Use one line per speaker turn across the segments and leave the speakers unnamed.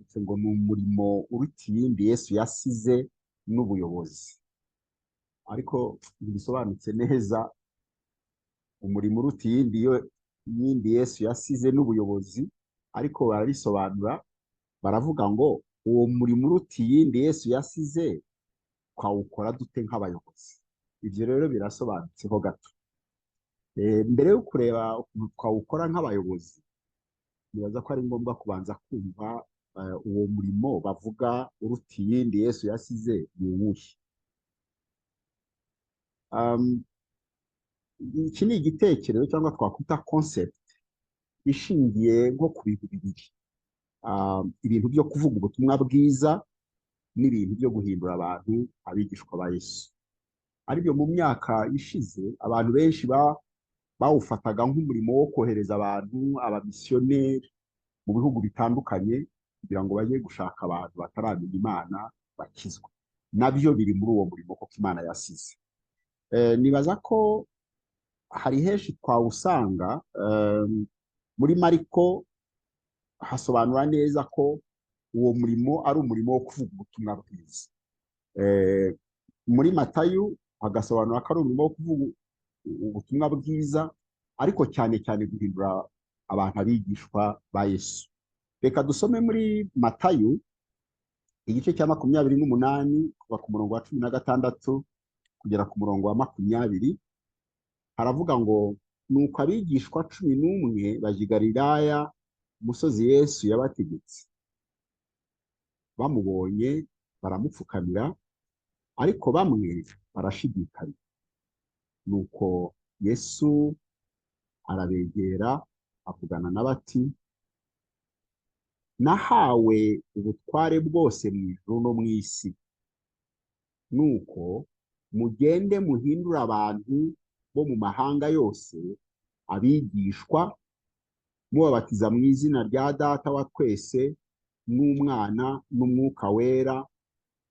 yanditse ngo ni umurimo uruta iyindi Yesu yasize n'ubuyobozi, ariko ntibisobanutse neza umurimo uruta iyindi Yesu yasize n'ubuyobozi, ariko barabisobanura baravuga ngo uwo murimo uruta iyindi Yesu yasize twawukora dute nk'abayobozi. Ibyo rero birasobanutseho gato. Mbere yo kureba ukuntu twawukora nk'abayobozi, nibaza ko ari ngombwa kubanza kumva uwo murimo bavuga uruta iyindi Yesu yasize ni uwuhe. Iki ni igitekerezo cyangwa twakwita concept ishingiye nko ku bintu bibiri, ibintu byo kuvuga ubutumwa bwiza n'ibintu byo guhindura abantu abigishwa ba Yesu. Aribyo mu myaka ishize abantu benshi bawufataga nk'umurimo wo kohereza abantu abamisiyoneri mu bihugu bitandukanye kugira ngo bajye gushaka abantu bataramenya Imana bakizwe. Nabyo biri muri uwo murimo kuko Imana yasize. Nibaza ko hari henshi twawusanga, muri Mariko hasobanura neza ko uwo murimo ari umurimo wo kuvuga ubutumwa bwiza. Muri Matayo hagasobanura ko ari umurimo wo kuvuga ubutumwa bwiza, ariko cyane cyane guhindura abantu abigishwa ba Yesu. Reka dusome muri Matayo igice cya 28 kuva ku murongo wa 16 kugera ku murongo wa 20. Haravuga ngo nuko abigishwa 11 bajya i Galilaya umusozi Yesu yabategetse. Bamubonye baramupfukamira, ariko bamwe barashidikanya. Nuko Yesu arabegera avugana n'abati, nahawe ubutware bwose mu ijuru no mu isi. Nuko mugende muhindura abantu bo mu mahanga yose abigishwa, mubabatiza mu izina rya Data wa twese n'Umwana n'Umwuka wera,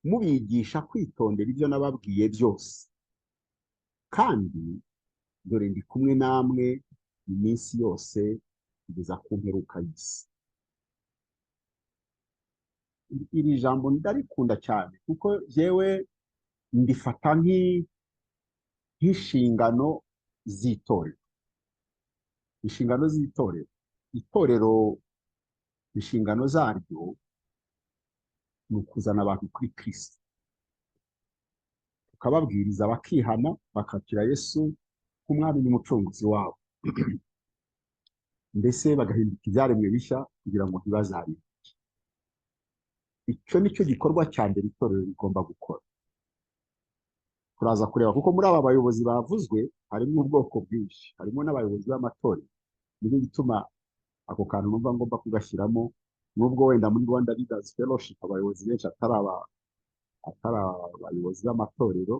mubigisha kwitondera ibyo nababwiye byose. Kandi dore ndi kumwe namwe iminsi yose kugeza ku mperuka y'isi. Iri jambo ndarikunda cyane kuko jewe ndifata nk'inshingano z'itorero. Inshingano z'itorero. Itorero inshingano zaryo ni ukuzana abantu kuri Kristo, tukababwiriza bakihana bakakira Yesu nk'umwami n'umucunguzi wabo, mbese bagahinduka ibyaremwe bishya kugira ngo ntibazarire. Icyo nicyo gikorwa cya mbere itorero rigomba gukora. Turaza kureba kuko muri aba bayobozi bavuzwe harimo ubwoko bwinshi, harimo n'abayobozi b'amatorero. Niyo bituma ako kantu numva ngomba kugashyiramo, nubwo wenda muri Rwanda Leaders Fellowship abayobozi benshi atari abayobozi b'amatorero,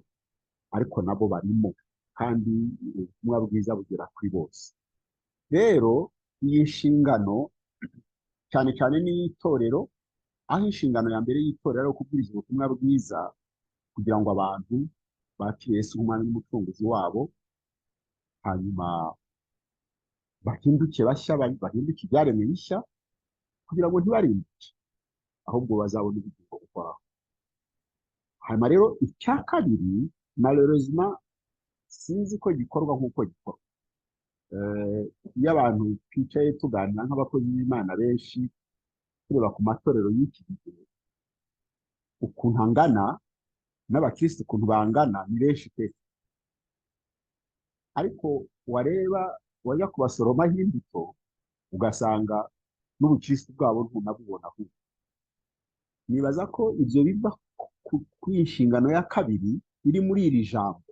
ariko nabo barimo, kandi ubutumwa bwiza bugera kuri bose. Rero iyi nshingano cyane cyane n'iy'itorero, aho inshingano ya mbere y'itorero ari ukubwiriza ubutumwa bwiza kugira ngo abantu bakire Yesu nk'umwami n'umucunguzi wabo, hanyuma bahinduke bashya, bahinduke ibyaremwe bishya kugira ngo ntibarimbuke, ahubwo bazabona ubugingo buhoraho. Hanyuma rero icya kabiri, malheureusement sinzi ko gikorwa nk'uko gikorwa. Iyo abantu twicaye tuganira nk'abakozi b'Imana benshi, tureba ku matorero y'iki gihe ukuntu angana n'abakristo ukuntu bangana ni benshi pe, ariko wareba wajya kubasoromaho imbuto ugasanga n'ubukristo bwabo ntunabubona ahubwo. Nibaza ko ibyo biva ku inshingano ya kabiri iri muri iri jambo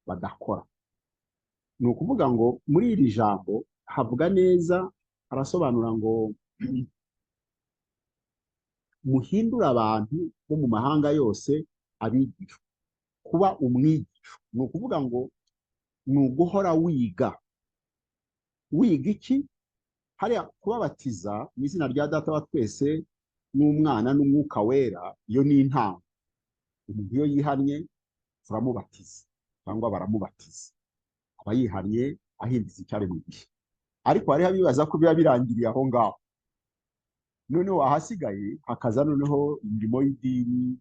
badakora. Ni ukuvuga ngo muri iri jambo havuga neza, harasobanura ngo muhindura abantu bo mu mahanga yose abigishwa. Kuba umwigisha ni ukuvuga ngo ni uguhora wiga. Wiga iki? Hariya kubabatiza mu izina rya Data wa twese n'Umwana n'Umwuka wera, iyo ni intango. Umuntu iyo yihannye turamubatiza cyangwa baramubatiza, aba yihannye ahindutse icyaremwe gishya. Ariko hariho abibaza ko biba birangiriye aho ngaho. noneho ahasigaye hakaza noneho imirimo y'idini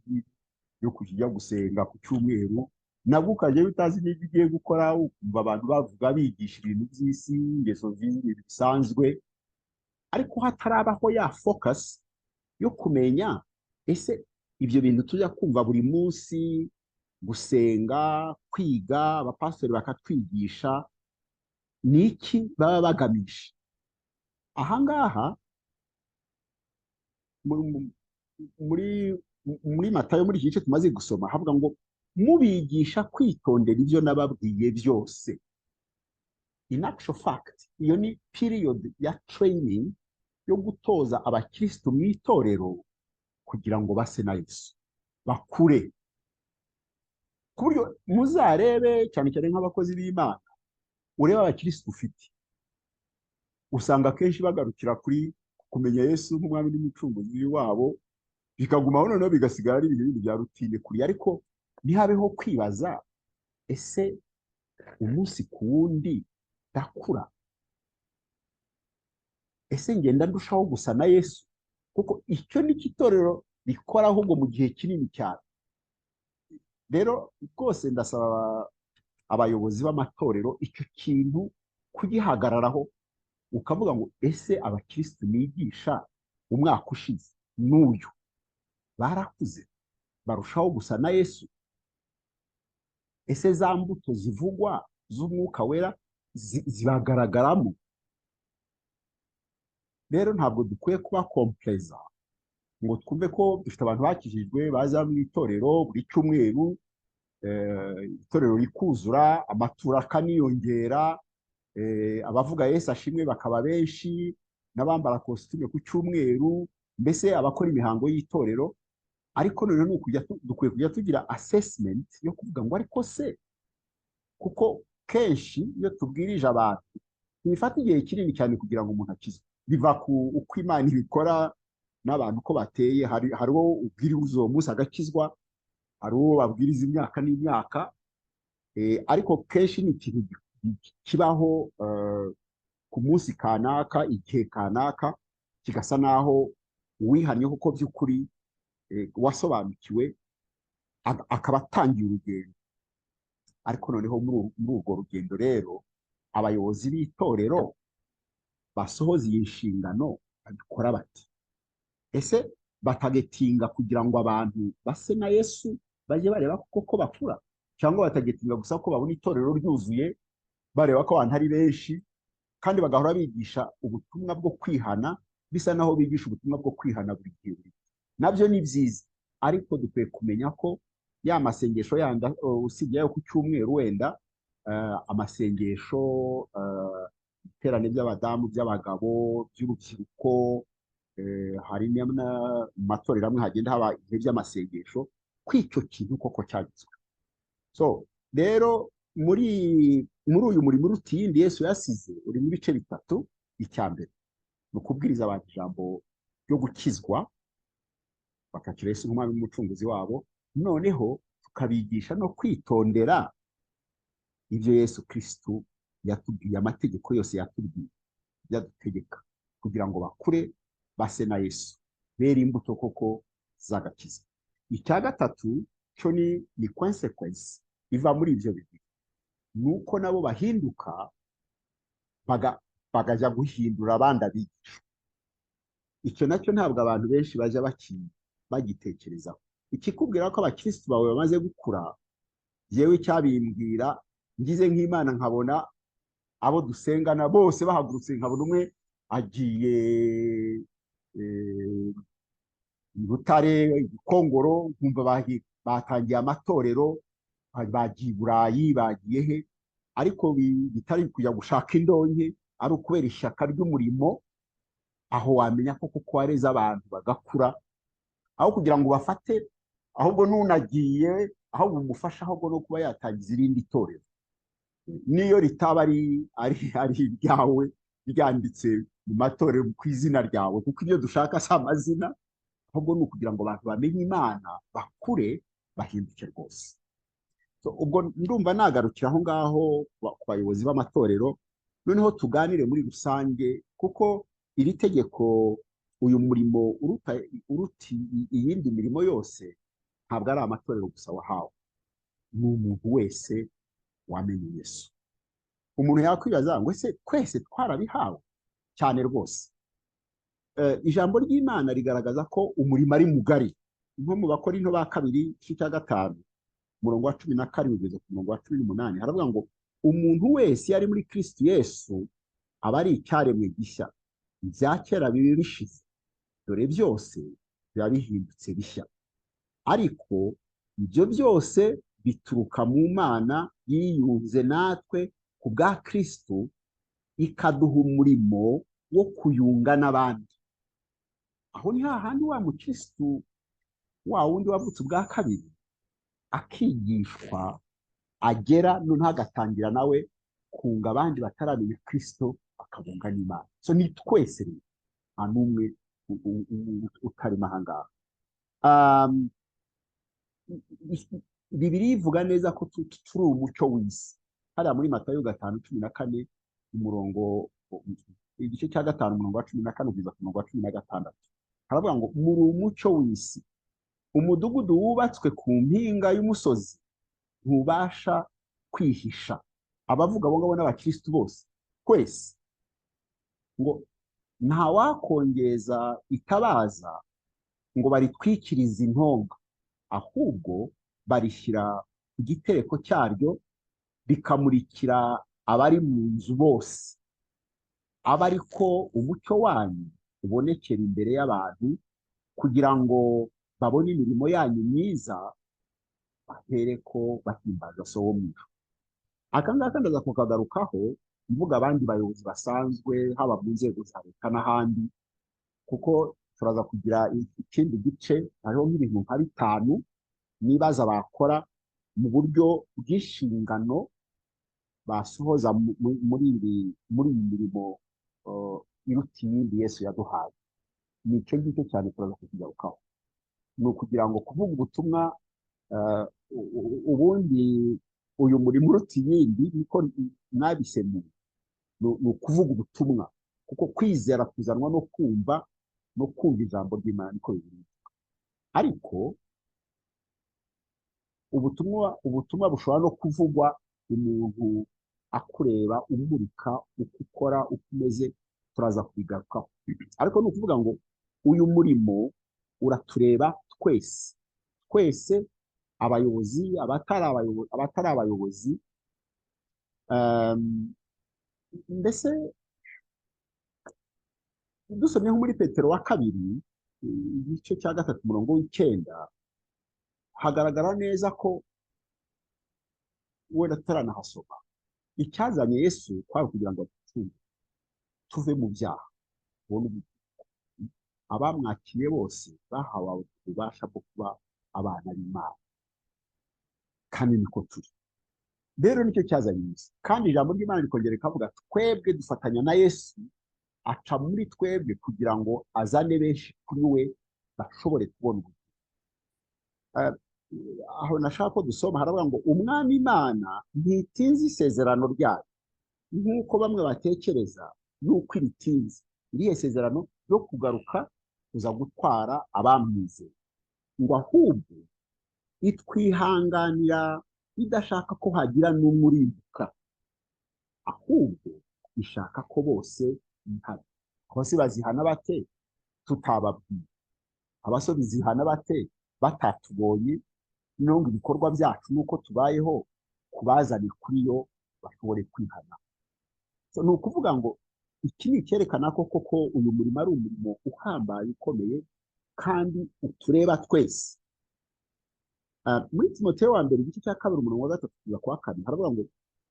yo kujya gusenga ku cyumweru, nabwo ukajyayo utazi n'ibyo ugiye gukora, ukumva abantu bavuga bigisha ibintu by'isi, ingeso z'ibintu bisanzwe, ariko hatarabaho ya focus yo kumenya ese ibyo bintu tujya kumva buri munsi, gusenga, kwiga, abapastori bakatwigisha, ni iki baba bagamije. Ahangaha muri Matayo, muri iki gice tumaze gusoma, havuga ngo mubigisha kwitondera ibyo nababwiye byose. In actual fact, iyo ni period ya training yo gutoza abakristo mu itorero kugira ngo base na Yesu, bakure, ku buryo muzarebe cyane cyane nk'abakozi b'Imana, ureba abakristo ufite, usanga akenshi bagarukira kuri kumenya Yesu nk'umwami n'umucunguzi wabo, bikagumaho noneho bigasigara ari ibintu bya rutine kuri, ariko ntihabeho kwibaza ese umunsi ku wundi ndakura, ese ngenda ndushaho gusa na Yesu, kuko icyo ni itorero rikora ahubwo mu gihe kinini cyane. Rero rwose ndasaba abayobozi b'amatorero icyo kintu kugihagararaho, ukavuga ngo ese abakristo nigisha umwaka ushize n'uyu barakuze, barushaho gusa na Yesu? Ese za mbuto zivugwa z'umwuka wera zibagaragaramo? Rero ntabwo dukwiye kuba kompleza ngo twumve ko dufite abantu bakijijwe baza mu itorero buri cyumweru, itorero rikuzura, amaturo akaniyongera, abavuga Yesu ashimwe bakaba benshi, n'abambara kositume ku cyumweru, mbese abakora imihango y'itorero. Ariko noneho dukwiye kujya tugira assessment yo kuvuga ngo ariko se, kuko kenshi iyo tubwirije abantu ntibifata igihe kinini cyane kugira ngo umuntu akizwe, biva ku uko Imana ibikora n'abantu ko bateye. Hari uwo ubwiriza uwo munsi agakizwa, hari uwo babwiriza imyaka n'imyaka, ariko kenshi ni ikintu kibaho ku munsi kanaka, igihe kanaka, kigasa naho uwihannye kuko by'ukuri wasobanukiwe akaba atangiye urugendo. Ariko noneho muri urwo rugendo rero, abayobozi b'itorero basohoza iyi nshingano babikora bati, ese batagetinga kugira ngo abantu base na Yesu bajye bareba koko bakura, cyangwa batagetinga gusa ko babona itorero ryuzuye bareba ko abantu ari benshi, kandi bagahora bigisha ubutumwa bwo kwihana, bisa naho bigisha ubutumwa bwo kwihana buri gihe. Nabyo ni byiza, ariko dukwiye kumenya ko ya masengesho yanda usibye yo ku cyumweru, wenda amasengesho, iterane by'abadamu, by'abagabo, by'urubyiruko, hari n'amatorero amwe hagenda haba ibihe by'amasengesho, kw'icyo kintu koko cyagizwe. So rero muri uyu murimo uruta iyindi Yesu yasize, uri mu bice bitatu. Icya mbere ni ukubwiriza abantu ijambo ryo gukizwa, bakakira Yesu nk'umwami n'umucunguzi wabo, noneho tukabigisha no kwitondera ibyo Yesu Kristo yatubwiye, amategeko yose yatubwiye, yadutegeka, kugira ngo bakure base na Yesu, bera imbuto koko z'agakiza. Icya gatatu cyo ni consequence iva muri ibyo bibiri, nuko nabo bahinduka bagajya guhindura abandi abigisha. Icyo nacyo ntabwo abantu benshi bajya bagitekerezaho. Ikikubwira ko abakristo bawe bamaze gukura, yewe cyabimbwira ngize nk'Imana nkabona abo dusengana bose bahagurutse, nkabona umwe agiye Butare, Gikongoro, nkumva batangiye amatorero, bagiye Burayi, bagiye he, ariko bitari kujya gushaka indonke, ari ukubera ishyaka ry'umurimo. Aho wamenya ko kuko wareza abantu bagakura, aho kugira ngo bafate, ahubwo nunagiye ahubwo umufasha, ahubwo no kuba yatangiza irindi torero, niyo ritaba ari iryawe ryanditse mu matorero ku izina ryawe, kuko ibyo dushaka si amazina, ahubwo ni ukugira ngo abantu bamenye Imana, bakure, bahinduke rwose. Ubwo ndumva nagarukira aho ngaho ku bayobozi b'amatorero, noneho tuganire muri rusange, kuko iri tegeko uyu murimo uruta iyindi mirimo yose ntabwo ari amatorero gusa wahawe, ni umuntu wese wamenye Yesu. Umuntu yakwibaza ngo ese twese twarabihawe? Cyane rwose. Ijambo ry'Imana rigaragaza ko umurimo ari mugari, nko mu Bakorinto ba kabiri igice cya 5 umurongo wa 17 kugeza ku murongo wa 18 haravuga ngo umuntu wese yari muri Kristo Yesu aba ari icyaremwe gishya, ibya kera bibi bishize, dore byose biba bihindutse bishya. Ariko ibyo byose bituruka mu Mana yiyunze natwe ku bwa Kristo, ikaduha umurimo wo kuyunga n'abandi. Aho ni hahandi wa mukristo wa wundi wavutse ubwa kabiri akigishwa agera noneho agatangira nawe kunga abandi bataramenya Kristo akabunga n'Imana. So ni twese nta n'umwe utarimo aha ngaha. Bibiliya ivuga neza ko turi umucyo w'isi. Hariya muri Matayo 5:14 umurongo igice cya 5 umurongo wa 14 kugeza ku murongo wa 16 haravuga ngo muri umucyo w'isi. Umudugudu wubatswe ku mpinga y'umusozi ntubasha kwihisha. Abavuga abo ngabo n'abakristo bose twese ngo nta wakongeza itabaza ngo baritwikirize intonga, ahubwo barishyira ku gitereko cyaryo bikamurikira abari mu nzu bose. Aba ariko umucyo wanyu ubonekera imbere y'abantu kugira ngo babone imirimo yanyu myiza, bahereko bahimbaza So wo mu ijuru. Aka ngaka ndaza kukagarukaho mvuga abandi bayobozi basanzwe haba mu nzego za leta n'ahandi, kuko turaza kugira ikindi gice hariho nk'ibintu nka 5 nibaza bakora mu buryo bw'inshingano basohoza muri iyi mirimo iruta iyindi Yesu yaduhaye. Ni icyo ngicyo cyane turaza kukigarukaho. Ni ukugira ngo kuvuga ubutumwa ubundi uyu murimo uruta iyindi niko nabisemuye, ni ukuvuga ubutumwa, kuko kwizera kuzanwa no kumva ijambo ry'Imana niko bivuga. Ariko ubutumwa bushobora no kuvugwa umuntu akureba umurika uko ukora uko umeze, turaza kubigarukaho. Ariko ni ukuvuga ngo uyu murimo uratureba twese, abayobozi, abatari abayobozi. Mbese dusomye nko muri Petero wa 2 igice cya 3 umurongo w'9 hagaragara neza ko wenda turanahasoma icyazanye Yesu kwari kugira ngo tuve mu byaha. Abamwakiriye bose bahawe ububasha bwo kuba abana b'Imana, kandi niko turi. Rero nicyo cyazanye Yesu, kandi ijambo ry'Imana rikongera rikavuga twebwe dufatanya na Yesu aca muri twebwe kugira ngo azane benshi kuri we bashobore kubona ubuzima. Aho nashaka ko dusoma haravuga ngo umwami Imana ntitinze isezerano ryayo nk'uko bamwe batekereza yuko iritinze. Irihe sezerano? Yo kugaruka kuza gutwara abamwizeye, ngo ahubwo itwihanganira idashaka ko hagira n'umurimbuka, ahubwo ishaka ko bose bihana. Bose bazihana bate tutababwiye? Abasore bizihana bate batatubonye? Nongo ibikorwa byacu nuko tubayeho kubazana kuri yo bashobore kwihana. So ni ukuvuga ngo iki ni icyerekana ko koko uyu murimo ari umurimo uhambaye ukomeye kandi utureba twese. Muri Timoteyo wa mbere igice cya 2 umurongo wa 3 kugeza ku wa 4 haravuga ngo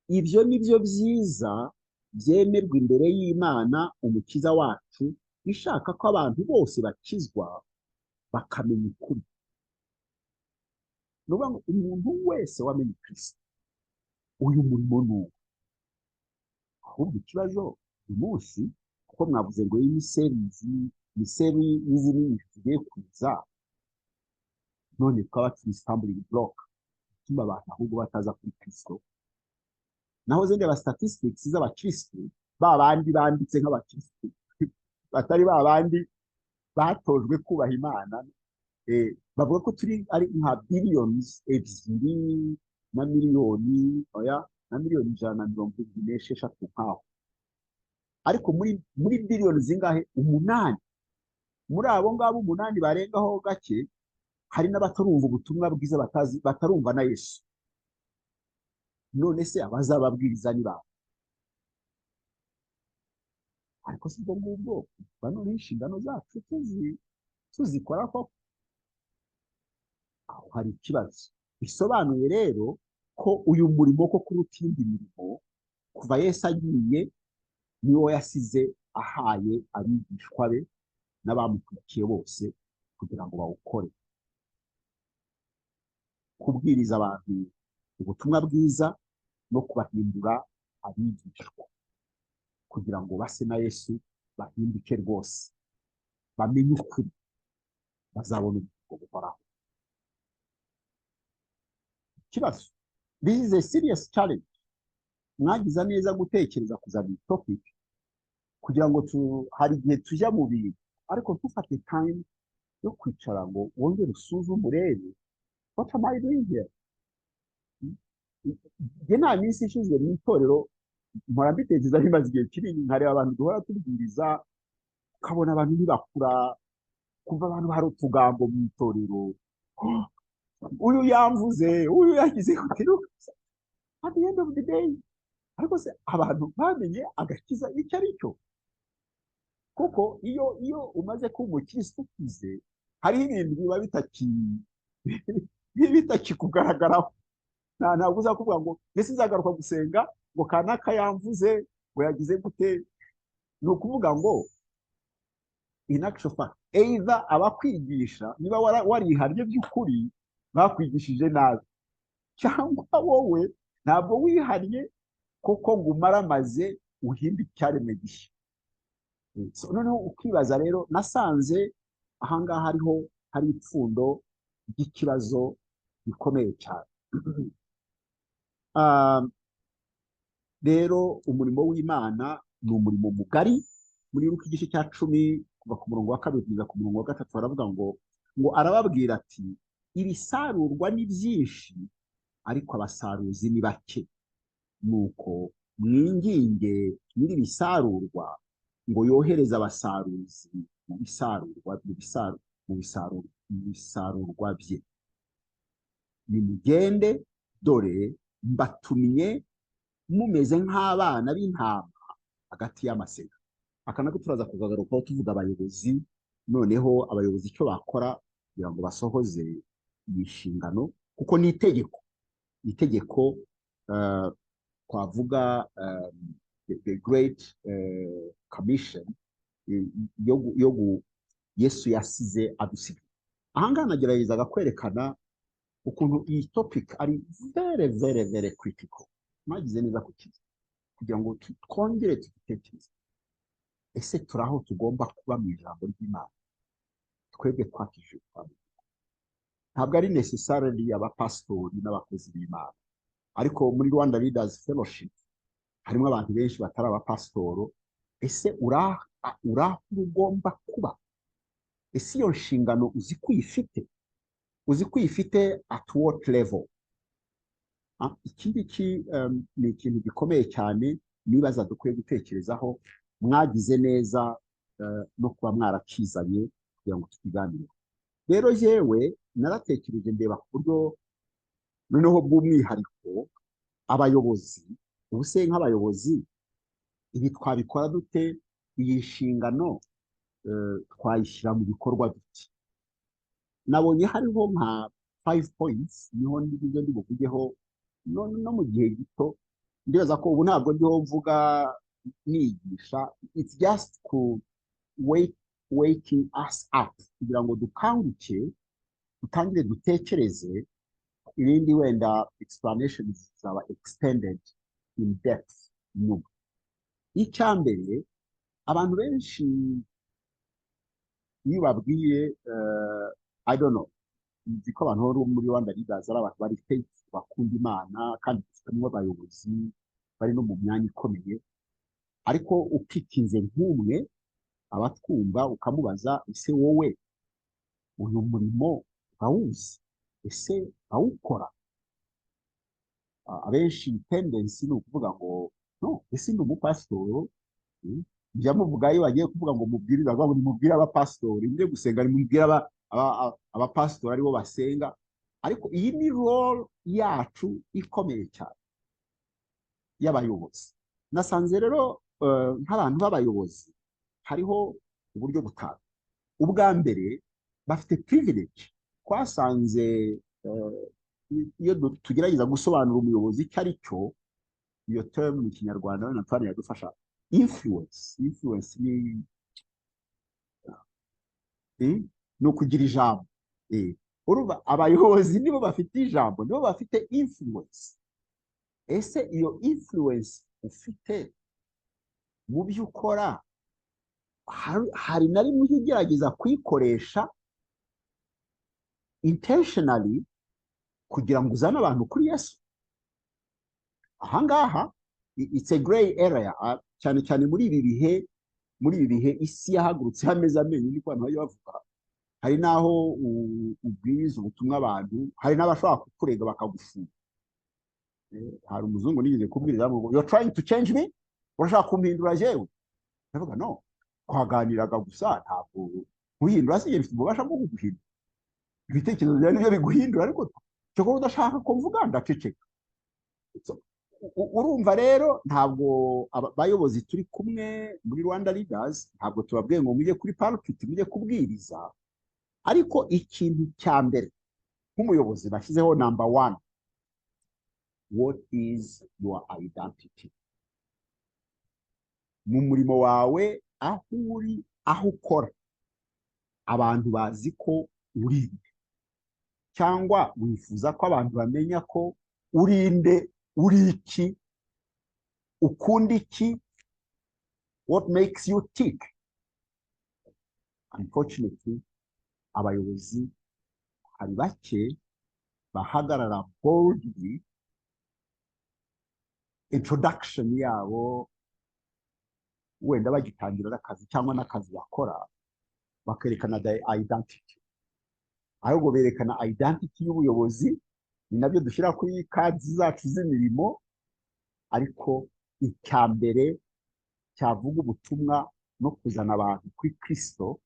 ibyo nibyo byiza byemerwa imbere y'Imana umukiza wacu, ishaka ko abantu bose bakizwa bakamenya ukuri. Nuvuga ngo umuntu wese wamenye Kristo uyu murimo n'uwo. Ahubwo ikibazo uyu munsi, kuko mwavuze ngo miseri n'izindi zigiye kuza, none twaba turi stumbling block ituma abantu ahubwo bataza kuri Kristo. Naho zende ba statistics z'abakristo babandi banditse nk'abakristo batari babandi batojwe kubaha Imana. Bavuga ko turi ari nka billions ebyiri na miliyoni oya na miliyoni 126 nkaho, ariko muri biliyoni zingahe? Umunani. Muri abo ngabo umunani barengaho gake, hari n'abatarumva ubutumwa bwiza, batarumva na Yesu. None se abazababwiriza ni bande? Ariko si bwo ngubwo bano inshingano zacu tuzikora ko aho hari ikibazo. Bisobanuye rero ko uyu murimo ko kuruta indi mirimo kuva Yesu agiye niwo yasize ahaye abigishwa be n'abamukurikiye bose kugira ngo bawukore. Kubwiriza abantu ubutumwa bwiza no kubahindura abigishwa kugira ngo base na Yesu, bahinduke rwose, bamenye ukuri, bazabona ubugingo buhoraho. Ikibazo, this is a serious challenge. Mwagiza neza gutekereza kuzana iyi topic kugira ngo hari igihe tujya mu bintu ariko ntufate time yo kwicara ngo wongere usuzume urebe what am I doing here. Njye nta minsi ishize mu itorero mpora mbitekereza, bimaze igihe kinini nkareba abantu duhora tubwiriza, ukabona abantu ntibakura, kumva abantu hari utugambo mu itorero, uyu yamvuze, uyu yagize gutero. At the end of the day, ariko se abantu bamenye agakiza icyo ari cyo? Kuko iyo umaze kuba umukristo ukize, hari ibintu biba bitakikugaragaraho. Ntabwo uzakuvuga ngo mbese nzagaruka gusenga ngo kanaka yamvuze ngo yagize gute. Ni ukuvuga ngo in actual fact, either abakwigisha niba warihariye by'ukuri bakwigishije nabi, cyangwa wowe ntabwo wihariye kuko ngo umaramaze uhimba icyaremwe gishya. Noneho ukibaza rero, nasanze ahangaha hariho hari ipfundo ry'ikibazo gikomeye cyane. Rero umurimo w'Imana ni umurimo mugari. Muri Luka igice cya 10 kuva ku murongo wa 2 kugeza ku murongo wa 3 baravuga ngo arababwira ati, ibisarurwa ni byinshi ariko abasaruzi ni bake. Nuko mwinginge nyiri ibisarurwa ngo yohereze abasaruzi mu bisarurwa bye. Nimugende, dore mbatumye mumeze nk'abana b'intama hagati y'amasega. Aka nako turaza kugagarukaho tuvuga abayobozi, noneho abayobozi icyo bakora kugira ngo basohoze iyi nshingano, kuko ni itegeko twavuga the great commission Yesu yasize adusiga. Ahangaha nageragezaga kwerekana ukuntu iyi topic ari very very very critical. Mwagize neza kugira ngo twongere tubitekereze. Ese turaho tugomba kuba mu ijambo ry'Imana twebwe twakije? Ntabwo ari necessarily abapastori n'abakozi b'Imana, ariko muri Rwanda Leaders Fellowship harimo abantu benshi batari abapasitoro. Ese uraho ugomba kuba? Ese iyo nshingano uzi ko uyifite at what level? Ikindi ni ikintu gikomeye cyane nibaza dukwiye gutekerezaho. Mwagize neza no kuba mwarakizanye kugira ngo tukiganire. Rero yewe naratekereje ndeba ku buryo noneho bw'umwihariko abayobozi. Ubuse nk'abayobozi ibi twabikora dute? Iyi nshingano twayishyira mu bikorwa dute? Nabonye hariho nka 5 points niho ndi buvugeho no mu gihe gito. Ndibaza ko ubu ntabwo ndiho mvuga nigisha, it's just to waking us up kugira ngo dukanguke, dutangire dutekereze. Irindi wenda explanation zaba extended in depth nyuma. Icyambere, abantu benshi iyo babwiye I don't know, nzi ko abantu bo muri Rwanda Leaders ari abantu bari faith, bakunda Imana kandi bafitemo abayobozi bari no mu myanya ikomeye, ariko ukikinze nk'umwe abatwumva ukamubaza ese wowe uyu murimo awuzi, ese awukora? Abenshi tendency ni ukuvuga ngo no, ese ndi umupasitoro. Njya muvuga iyo bagiye kuvuga ngo mubwiriza ngo mubwire abapasitori, mujye gusenga mubwire abapasitori aribo basenga. Ariko iyi ni role yacu ikomeye cyane y'abayobozi. Nasanze rero nk'abantu b'abayobozi hariho uburyo butanu. Ubwa mbere bafite privilege. Twasanze iyo tugerageza gusobanura umuyobozi icyo ari cyo, iyo term mu kinyarwanda na twari yadufasha. Influence ni ukugira ijambo. Urumva abayobozi nibo bafite ijambo, nibo bafite influence. Ese iyo influence ufite mu byo ukora, hari na rimwe ujya ugerageza kuyikoresha intentionally kugira ngo uzane abantu kuri Yesu? Ahangaha it's a gray area, cyane cyane muri ibi bihe isi yahagurutse hameze amenyo, niko abantu bajya bavuga. Hari naho ubwiriza ubutumwa abantu, hari n'abashobora kukurega bakagufunga. Hari umuzungu nigeze kubwiriza ngo you're trying to change me, urashaka kumpindura jewe. Ndavuga no, twaganiraga gusa, ntabwo guhindura si mfite ububasha bwo kuguhindura. Ibitekerezo byawe nibyo biguhindura, ariko cyo ko udashaka ko mvuga ndaceceka. Urumva rero ntabwo abayobozi turi kumwe muri Rwanda Leaders, ntabwo tubabwiye ngo mujye kuri pulpit mujye kubwiriza. Ariko ikintu cya mbere nk'umuyobozi bashyizeho number 1, what is your identity? Mu murimo wawe, aho uri, aho ukora, abantu bazi ko urinde, cyangwa wifuza ko abantu bamenya ko urinde, uri iki, ukunda iki, what makes you tick? Unfortunately, abayobozi hari bake bahagarara boldly, introduction yabo wenda bagitangira n'akazi cyangwa n'akazi bakora, bakerekana the identity. Ahubwo berekana identity y'ubuyobozi, ni nabyo dushyira kuri kazi zacu z'imirimo. Ariko icya mbere cyavuga ubutumwa no kuzana abantu kuri Kristo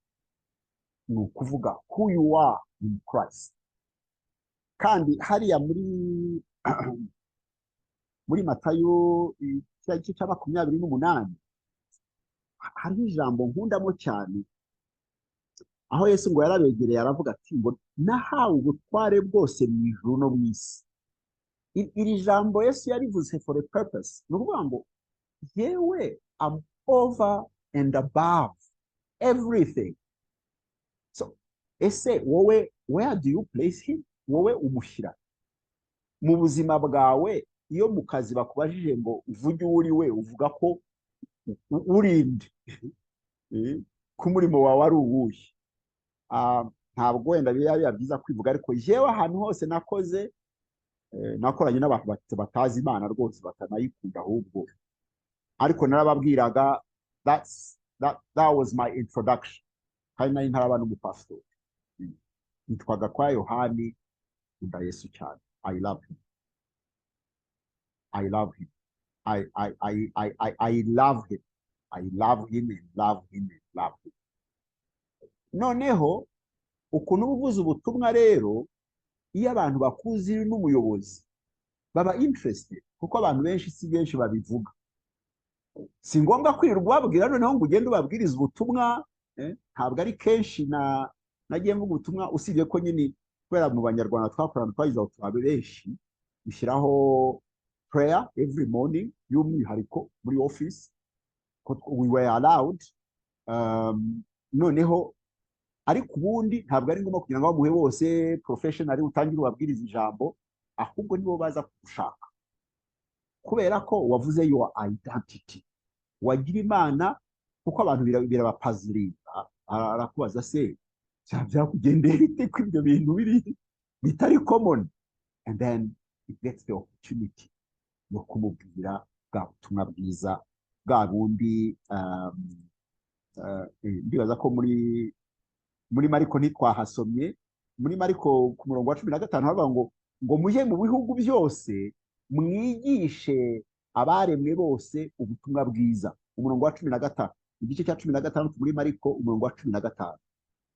ni ukuvuga who you are in Christ. Kandi hariya muri Matayo igice cya 28 hariho ijambo nkundamo cyane, aho Yesu ngo yarabegereye aravuga ati ngo nahawe ubutware bwose mu ijuru no mu isi. Iri jambo Yesu yarivuze for a purpose. Ni ukuvuga ngo yewe am over and above everything. So ese wowe, where do you place him? Wowe umushyira mu buzima bwawe. Iyo mu kazi bakubajije ngo uvuge uri we, uvuga ko urinde ku murimo wawe ari uwuhe. Ntabwo wenda biba byiza kwivuga, ariko yewe ahantu hose nakoze, nakoranye n'abantu batazi Imana rwose, batanayikunda ahubwo, ariko narababwiraga that was my introduction. Kandi nari ntaraba n'umupasitori. Nitwaga kwa Yohani, nkunda Yesu cyane. I love him. I love him. I love him. I love him and love him and love him. Noneho ukuntu ubuvuze ubutumwa rero, iyo abantu bakuzi n'umuyobozi baba interested, kuko abantu benshi si benshi babivuga. Si ngombwa kwirirwa babwira noneho ngo ugende ubabwiriza ubutumwa. Ntabwo ari kenshi nagiye mvuga ubutumwa, usibye ko nyine kubera mu Banyarwanda twakorana twagize aho benshi bishyiraho prayer every morning y'umwihariko muri office, we were allowed. Noneho ariko ubundi ntabwo ari ngombwa kugira ngo bamuhe bose professionally utangira ubabwiriza ijambo, ahubwo nibo baza kugushaka kubera ko wavuze your identity, wagira Imana. Kuko abantu birabapazurira, arakubaza se byakugendera bite ko ibyo bintu bitari common, and then it gets the opportunity yo kumubwira bwa butumwa bwiza, bwa bundi ndibaza ko muri Mariko ntitwahasomye. Muri Mariko ku murongo wa 15 havuga ngo mujye mu bihugu byose mwigishe abaremwe bose ubutumwa bwiza. Umurongo wa 15, igice cya 16 muri Mariko umurongo wa 15,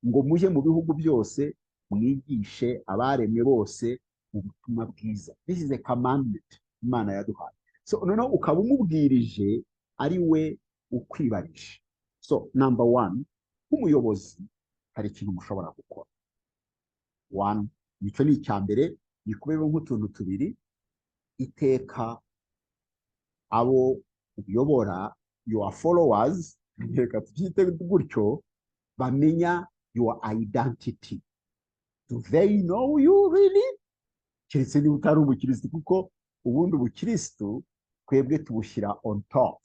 ngo mujye mu bihugu byose mwigishe abaremwe bose ubutumwa bwiza. This is a commandment Imana yaduhaye. So noneho ukaba umubwirije ari we ukwibarije. So number 1, nk'umuyobozi hari ikintu mushobora gukora. 1, nicyo ni icya mbere, gikubiyemo nk'utuntu tubiri. Iteka abo uyobora, your followers, reka tubyite gutyo, bamenya your identity. Do they know you really? Keretse niba utari umukristo, kuko ubundi ubukristo twebwe tubushyira on top,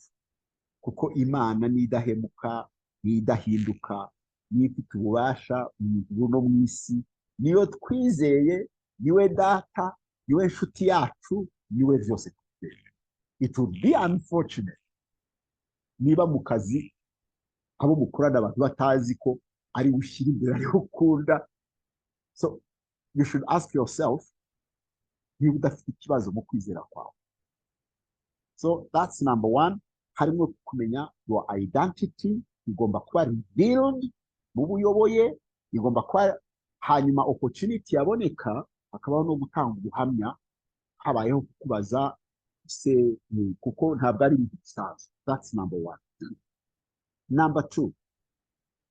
kuko Imana nidahemuka, nidahinduka, nifite ububasha mu ijuru no mu isi, niyo twizeye, niwe data, niwe nshuti yacu, niwe byose. It would be unfortunate niba mu kazi abo mukorana abantu batazi ko ari ushyira imbere, ari ukunda. So you should ask yourself niba udafite ikibazo mu kwizera kwawe. So that's number 1. Harimo kumenya your identity, igomba kuba revealed mu buyoboye, igomba kuba, hanyuma opportunity yaboneka hakabaho no gutanga ubuhamya, habayeho kukubaza se, kuko ntabwo ari ibintu bisanzwe. That's number 1. Number 2,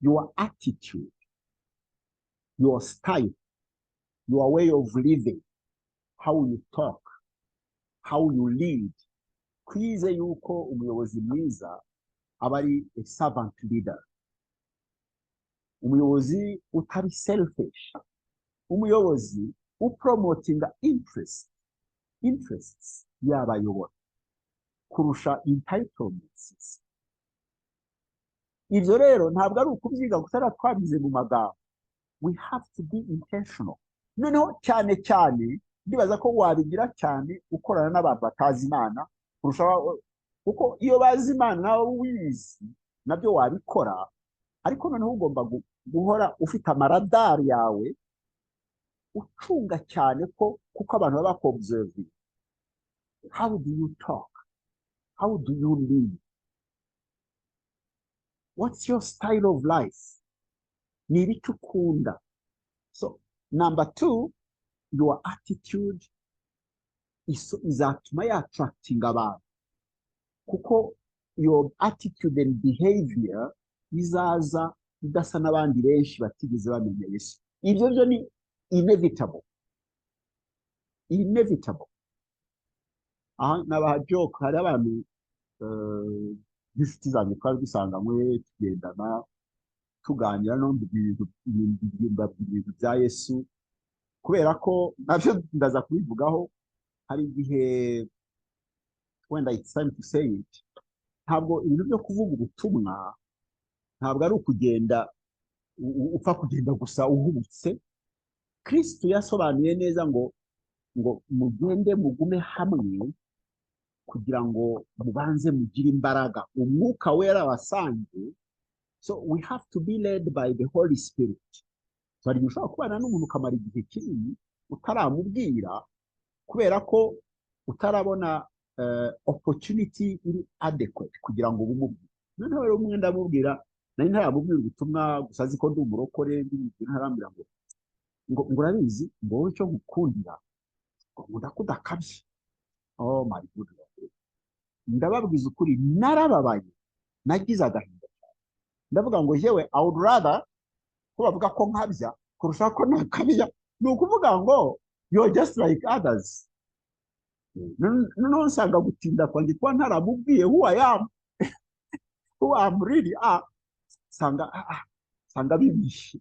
your attitude, your style, your way of living, how you talk, how you lead. Kwize yuko umuyobozi mwiza aba ari a servant leader, umuyobozi utari selfish, umuyobozi upromoting interests y'abayobora kurusha entitlements. Ibyo rero ntabwo ari ukubyiga gusa twabize mu magambo. We have to be intentional. Noneho cyane cyane ndibaza ko wabigira cyane ukorana n'abantu batazi Imana kurusha, kuko iyo bazi Imana nawe wizi nabyo wabikora, ariko noneho ugomba guhora ufite amaradari yawe ucunga cyane ko, kuko abantu baba bakobserve. How do you talk? How do you live? What's your style of life? Ni ibiki ukunda? So number 2, your attitude izatuma attracting abantu, kuko your attitude and behavior izaza idasa n'abandi benshi batigeze bamenya Yesu. Ibyo byo ni inevitable. Nabaha joke, hari abantu b'inshuti zanjye twari dusanganywe tugendana tuganira no mu bintu bya Yesu, kubera ko nabyo ndaza kubivugaho. Hari igihe, wenda it's time to say it, ntabwo ibintu byo kuvuga ubutumwa ntabwo ari ukugenda upfa kugenda gusa uhubutse. Kristo yasobanuye neza ngo mugende mugume hamwe kugira ngo mubanze mugire imbaraga, umwuka wera wasanze. So we have to be led by the Holy Spirit. So hari ushobora kubana n'umuntu ukamara igihe kinini utaramubwira, kubera ko utarabona opportunity iri adequate kugira ngo bumubwire. Noneho rero umwe ndamubwira, nari ntaramubwira ubutumwa gusa, azi ko ndi umurokore, ntarambira ngo urabizi ngo wowe icyo gukundira ngo ndakudakabye. Oh my goodness. Ndababwiza ukuri, narababaye, nagize agahinda. Ndavuga ngo yewe, I would rather ko bavuga ko nkabya kurusha ko nakabya. Ni ukuvuga ngo you're just like others. Noneho nsanga gutinda kwanjye kuba ntaramubwiye who I am, who I'm really are, sanga bibishe.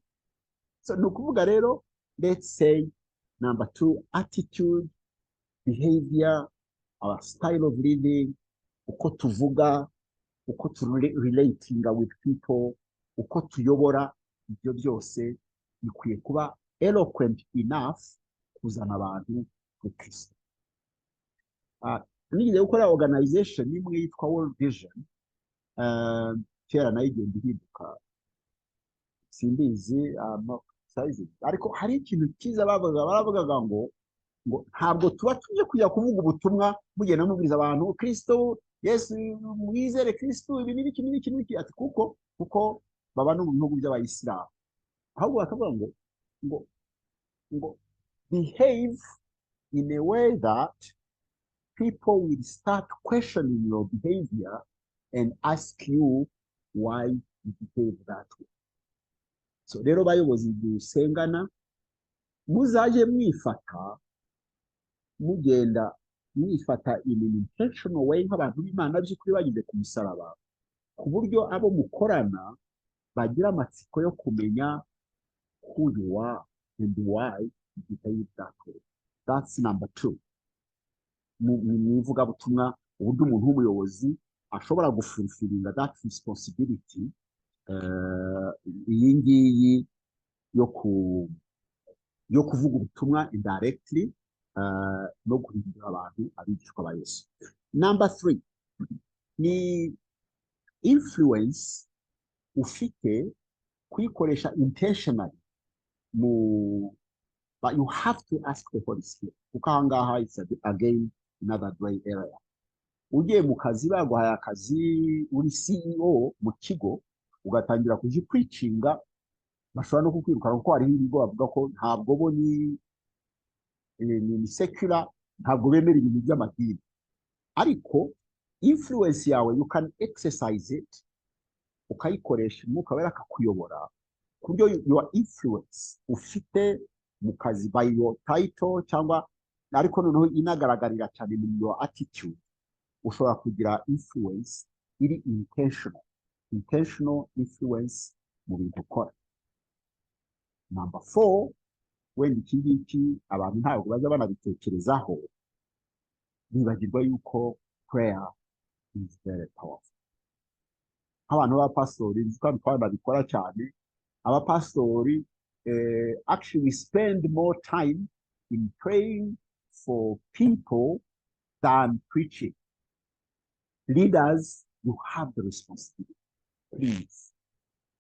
So ni ukuvuga rero, let's say number 2, attitude, behavior, our style of living, uko tuvuga, uko relatinga with people, uko tuyobora, ibyo byose bikwiye kuba eloquent enough kuzana abantu ku Kristo. Nigeze gukora organization imwe yitwa World Vision. kera nayo igenda ihinduka simbizi size ariko hari ikintu cyiza baravugaga ngo ntabwo tuba tuje kujya kuvuga ubutumwa mugenda mubwiriza abantu Kristo Yesu mwizere Kristo ibi n'ibiki n'ibiki n'ibiki ati kuko baba no mu bihugu by'abayisilamu ahubwo bakavuga ngo ngo behave in a way that people will start questioning your behavior and ask you why you behave that way. So rero bayobozi dusengana muzaje mwifata mugenda mwifata in an intentional way nk'abantu b'Imana by'ukuri bagize ku musaraba ku buryo abo mukorana bagira amatsiko yo kumenya who you are and why you behave that way. That's number 2. Mu ivugabutumwa uburyo umuntu w'umuyobozi ashobora gufulfillinga that responsibility iyi ngiyi yo kuvuga ubutumwa indirectly no guhindura abantu abigishwa ba Yesu. Number 3 ni influence ufite kuyikoresha intentionally but you have to ask the Holy Spirit. Ukahangaha it's again another gray area. Ugiye mu kazi baguhaye akazi uri CEO mu kigo ugatangira kuji preachinga bashobora no kukwirukana kuko hari ibigo bavuga ko ntabwo bo ni secular ntabwo bemera ibintu by'amadini ariko influence yawe you can exercise it ukayikoresha umwuka wera akakuyobora ku buryo your influence ufite mu kazi by your title cyangwa ariko noneho inagaragarira cyane mu your attitude ushobora kugira influence iri intentional influence mu bintu ukora. Number 4 wenda iki ngiki abantu ntabwo baza banabitekerezaho bibagirwa yuko prayer is very powerful. Abantu b'abapastori kandi babikora cyane abapastori actually spend more time in praying for people than preaching. Leaders, you have the responsibility. Please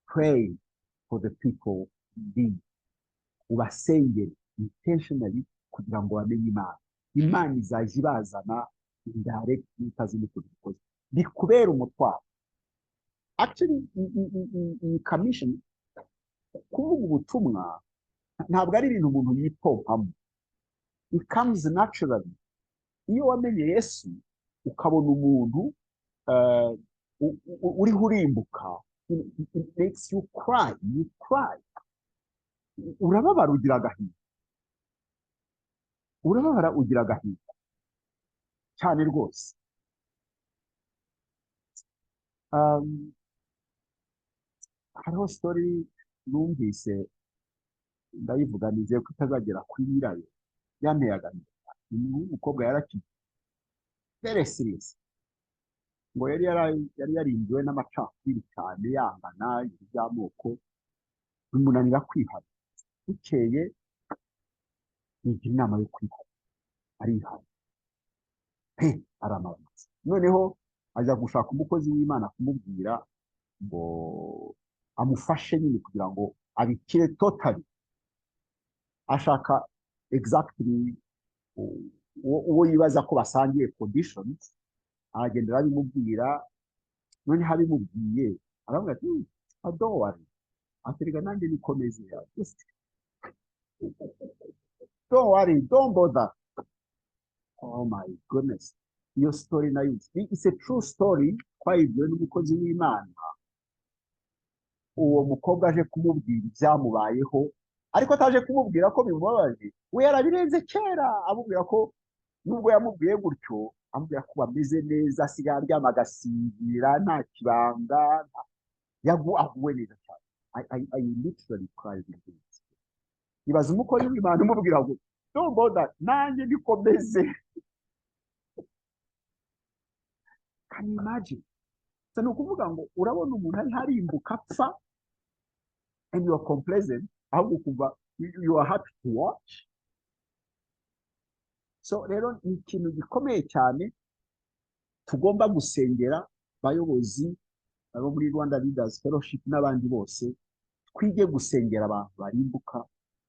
pray for the people lead. Ubasengere intentionally kugira ngo bamenye Imana izaje ibazana indirect itazi n'uko bikoze bikubera umutwaro. Actually in commission kuvuga ubutumwa ntabwo ari ibintu umuntu yipompamo. It comes naturally. Iyo wamenye Yesu ukabona umuntu uriho urimbuka it makes you cry. You cry. Urababara ugira agahinda cyane rwose. Hariho story numvise ndayivuga nizeye ko itazagera kuri nyirayo yanteye agahinda. Umukobwa yarakize very serious ngo yari yarindiwe n'amacakubiri cyane yangana iby'amoko bimunanira kwihana. Bukeye yigira inama yo kwihana arihana aramaramutse noneho ajya gushaka umukozi w'Imana kumubwira ngo amufashe nyine kugira ngo abikire totally. Ashaka exactly uwo yibaza ko basangiye conditions aragendera abimubwira noneho abimubwiye aravuga ati don't worry aterega nanjye nikomeze don't worry, don't bother. Oh my goodness. Your story now it's a true story. Kwayibwiwe n'umukozi w'Imana. Uwo mukobwa aje kumubwira ibyamubayeho ariko ataje kumubwira ko bimubabaje. We yarabirenze kera amubwira ko nubwo yamubwiye gutyo amubwira ko bameze neza asigaye aryama agasinzira nta kibanga aguwe neza cyane. I literally cried in this. Ibaza umukozi w'Imana umubwira ngo don't bother nanjye nikomeze. Can you imagine? So ni ukuvuga ngo urabona umuntu ari harimbuka apfa and you are complacent ahubwo kuva you are happy to watch. So rero ni ikintu gikomeye cyane tugomba gusengera bayobozi abo muri Rwanda Leaders Fellowship n'abandi bose, twige gusengera abantu barimbuka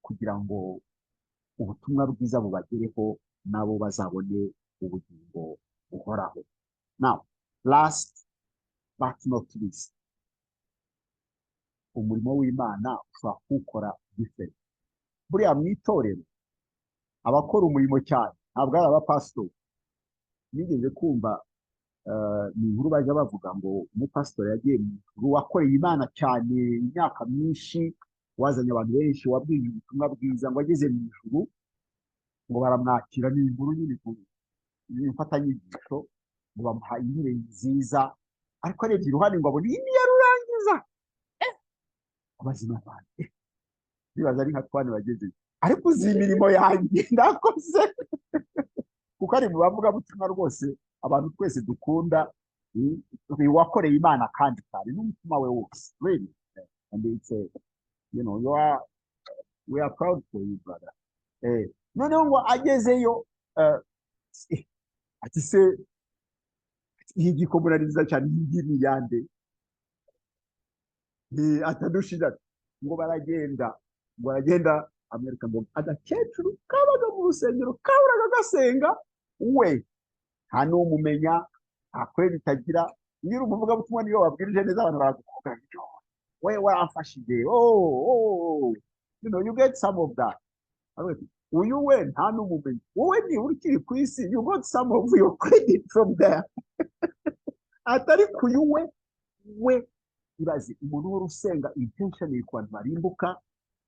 kugira ngo ubutumwa bwiza bubagereho nabo bazabone ubugingo buhoraho. Now, last but not least, umurimo w'Imana ushobora kuwukora different. Buriya mu itorero abakora umurimo cyane ntabwo ari abapasitori. Nigeze kumva ni inkuru bajya bavuga ngo umupasitori yagiye mu ijuru, wakoreye Imana cyane imyaka myinshi, wazanye abantu benshi, wabwiye ubutumwa bwiza, ngo ageze mu ijuru ngo baramwakira. Ni inkuru nyine imfatanyigisho, ngo bamuha intebe nziza, ariko arebye iruhande ngo abone iyi niyo rurangiza. Abazima banjye bibaza ari nka twane bagezeyo, ariko uzi imirimo yanjye ndakoze. Kuko ari mu bavugabutumwa rwose abantu twese dukunda, wakoreye Imana kandi cyane n'umutima we wose, really. And it's we are proud for you, brother. Noneho ngo agezeyo ati se iyi gikomora nziza cyane, iyi ni yande? Atadushira ngo baragenda Amerika, ngo agakecuru kabaga mu rusengero kaburaga gasenga, we nta n'umumenya, nta kweri bitagira. Iyo umuvugabutumwa niyo wabwirije neza abantu baragukuka, we waramfashije, you get some of that. Uyu we nta n'umumenya, wowe ni ukiri ku isi, you got some of your credit from there. Atari kuyu we ibaze umuntu w'urusenga intentionally ku bantu barimbuka,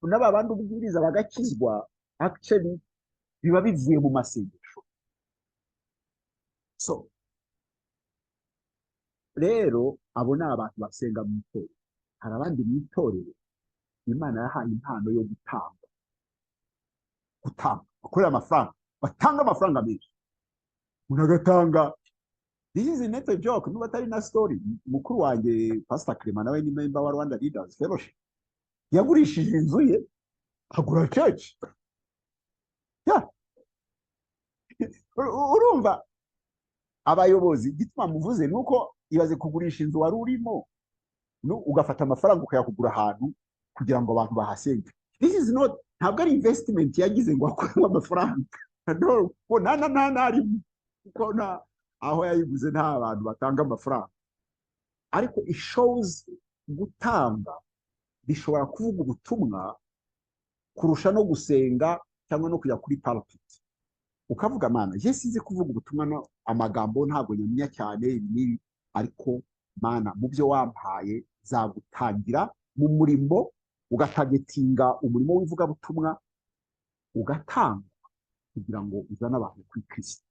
n'aba bandi ubwiriza bagakizwa, actually biba bivuye mu masengesho. So rero abo ni abantu basenga mu itorero. Hari abandi mu itorero Imana yahaye impano yo gutanga, bakorera amafaranga, batanga amafaranga menshi. Umuntu agatanga, this is not a joke, nuba atari na story. Mukuru wanjye Pastor Clement nawe ni member wa Rwanda Leaders Fellowship, yagurishije inzu ye agura church. Urumva abayobozi gituma muvuze nuko ibaze kugurisha inzu wari urimo ugafata amafaranga ukayakugura ahantu kugira ngo abantu bahasenge. This is not, ntabwo ari investment yagize ngo akuremo amafaranga. No, nari kuko aho yayiguze nta bantu batanga amafaranga. Ariko it shows gutanga bishobora kuvuga ubutumwa kurusha no gusenga cyangwa no kujya kuri pulpit ukavuga Mana, je sinzi kuvuga ubutumwa, no amagambo ntabwo nyamya cyane ibi, ariko Mana mu byo wampaye zagutangira mu murimo, ugatagetinga umurimo w'ivugabutumwa, ugatanga kugira ngo uzane abantu kuri Kristo,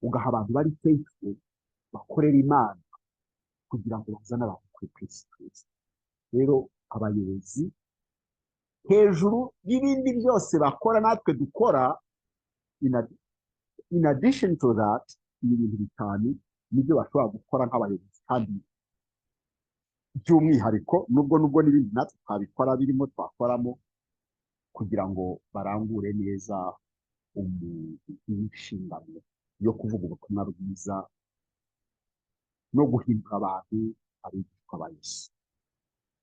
ugaha abantu bari faithful bakorera Imana kugira ngo bazane abantu kuri Kristo. Rero abayobozi hejuru y'ibindi byose bakora natwe dukora, in addition to that, ibintu bitanu nibyo bashobora gukora nk'abayobozi, kandi by'umwihariko nubwo n'ibindi natwe twabikora birimo twakoramo kugira ngo barangure neza inshingano yo kuvuga ubutumwa bwiza no guhindura abantu abigishwa ba Yesu.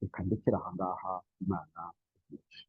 Reka ndekera aha ngaha, Imana igishe.